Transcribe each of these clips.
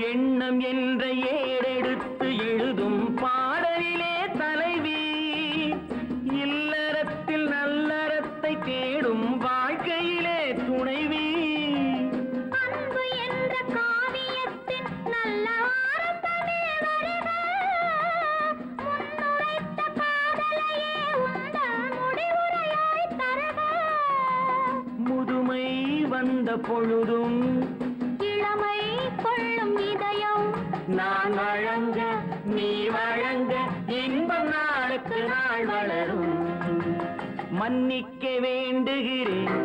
எண்ணம் என்ற ஏடெடுத்து எழுதும் பாடலிலே தலைவி, இல்லறத்தில் நல்லறத்தை தேடும் வாழ்க்கையிலே துணைவி. அன்பு என்ற காவியத்தின் நல்ல ஆரம்பமே வருக, முன்னுரைத்த காதலையே உங்கள் முடிவுரையாய் தருக. முதுமை வந்த பொழுதும் இளமை கொள்ளும் இதயம் நான் வழங்க நீ வழங்க இன்பம் நாளுக்கு நாள் வளரும். மன்னிக்க வேண்டுகிறேன்,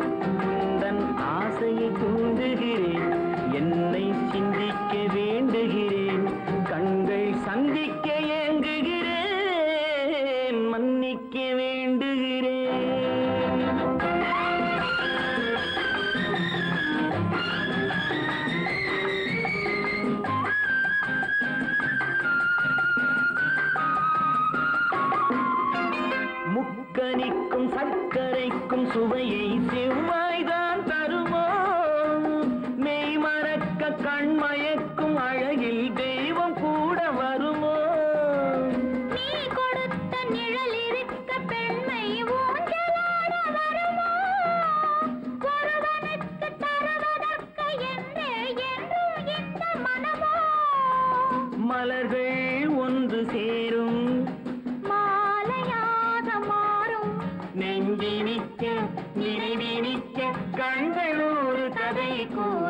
உந்தன் ஆசையை தூண்டுகிறேன், என்னை சிந்திக்க வேண்டுகிறேன், கண்கள் சந்திக்க ஏங்குகிறேன், மன்னிக்க வேண்டுகிறேன். முக்கனிக்கும் சர்க்கரைக்கும் சுவையை செவ்வாய்தான் தருமோ, மெய் மறக்க கண்மயக்கும் அழகில் தெய்வம் கூட வருமோ. நீ கொடுத்த நிழல் இருக்க பெண்மை ஊஞ்சலாட வருமோ, ஒருவனுக்கு தருவதற்கு என்றே என்றும் இந்த மனமோ. மலர்கள் ஒன்று சேரும் மாலையாக மாறும், நெஞ்சினிக்க நினைவினிக்க கண்கள் ஒரு கதை கூறும்.